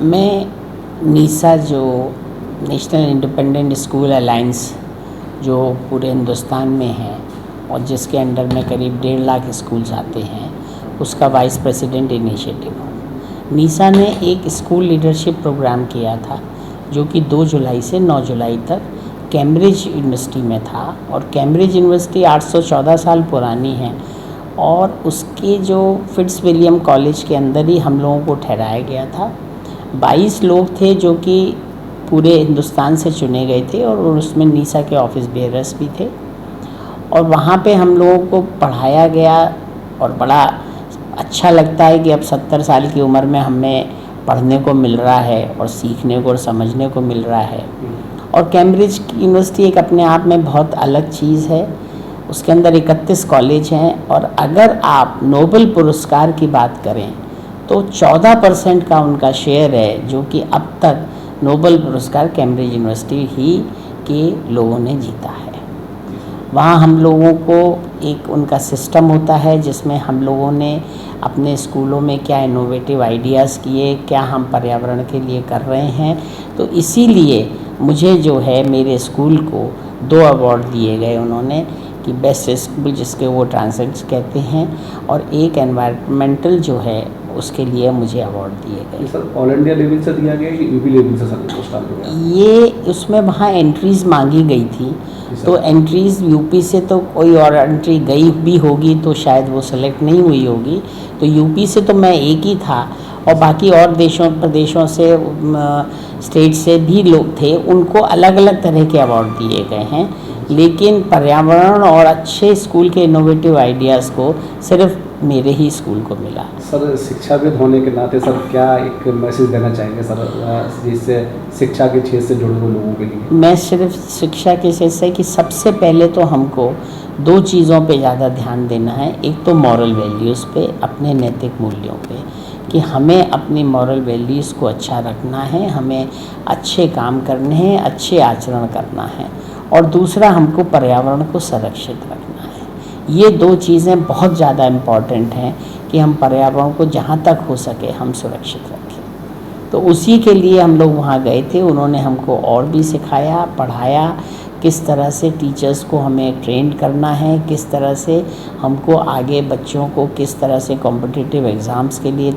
मैं नीसा जो national independent school alliance जो पूरे हिंदुस्तान में है और जिसके अंडर में करीब 1.5 लाख स्कूल्स आते हैं, उसका वाइस प्रेसिडेंट इनिशिएटिव हूँ। नीसा ने एक स्कूल लीडरशिप प्रोग्राम किया था जो कि 2 जुलाई से 9 जुलाई तक कैम्ब्रिज यूनिवर्सिटी में था। और कैम्ब्रिज यूनिवर्सिटी 814 साल पुरानी है और उसके जो फिट्ज़विलियम कॉलेज के अंदर ही हम लोगों को ठहराया गया था। 22 लोग थे जो कि पूरे हिंदुस्तान से चुने गए थे और उसमें नीसा के ऑफिस बेयरर्स भी थे। और वहाँ पे हम लोगों को पढ़ाया गया और बड़ा अच्छा लगता है कि अब 70 साल की उम्र में हमें पढ़ने को मिल रहा है और सीखने को और समझने को मिल रहा है। और कैम्ब्रिज यूनिवर्सिटी एक अपने आप में बहुत अलग चीज़ है। उसके अंदर 31 कॉलेज हैं और अगर आप नोबेल पुरस्कार की बात करें तो 14% का उनका शेयर है, जो कि अब तक नोबेल पुरस्कार कैम्ब्रिज यूनिवर्सिटी ही के लोगों ने जीता है। वहाँ हम लोगों को एक उनका सिस्टम होता है जिसमें हम लोगों ने अपने स्कूलों में क्या इनोवेटिव आइडियाज़ किए, क्या हम पर्यावरण के लिए कर रहे हैं। तो इसीलिए मुझे जो है मेरे स्कूल को 2 अवार्ड दिए गए उन्होंने कि बेस्ट स्कूल जिसके वो ट्रांसेंड्स कहते हैं, और एक एनवायरमेंटल जो है उसके लिए मुझे अवार्ड दिए गए। सर ऑल इंडिया लेवल से दिया गया कि यूपी लेवल से सर स्टार्ट हुआ? ये उसमें वहाँ एंट्रीज़ मांगी गई थी, तो एंट्रीज़ यूपी से तो कोई और एंट्री गई भी होगी तो शायद वो सेलेक्ट नहीं हुई होगी। तो यूपी से तो मैं एक ही था और बाकी और देशों प्रदेशों से स्टेट से भी लोग थे, उनको अलग अलग तरह के अवार्ड दिए गए हैं। लेकिन पर्यावरण और अच्छे स्कूल के इनोवेटिव आइडियाज़ को सिर्फ मेरे ही स्कूल को मिला। सर शिक्षाविद होने के नाते सर क्या एक मैसेज देना चाहेंगे सर, जिससे शिक्षा के क्षेत्र से जुड़े हुए लोगों के लिए? मैं सिर्फ शिक्षा के क्षेत्र से कि सबसे पहले तो हमको 2 चीज़ों पे ज़्यादा ध्यान देना है। एक तो मॉरल वैल्यूज़ पे, अपने नैतिक मूल्यों पे, कि हमें अपनी मॉरल वैल्यूज़ को अच्छा रखना है, हमें अच्छे काम करने हैं, अच्छे आचरण करना है। और दूसरा हमको पर्यावरण को संरक्षित रखना है। ये 2 चीज़ें बहुत ज़्यादा इम्पॉर्टेंट हैं कि हम पर्यावरण को जहाँ तक हो सके हम सुरक्षित रखें। तो उसी के लिए हम लोग वहाँ गए थे। उन्होंने हमको और भी सिखाया, पढ़ाया, किस तरह से टीचर्स को हमें ट्रेन करना है, किस तरह से हमको आगे बच्चों को किस तरह से कॉम्पिटिटिव एग्ज़ाम्स के लिए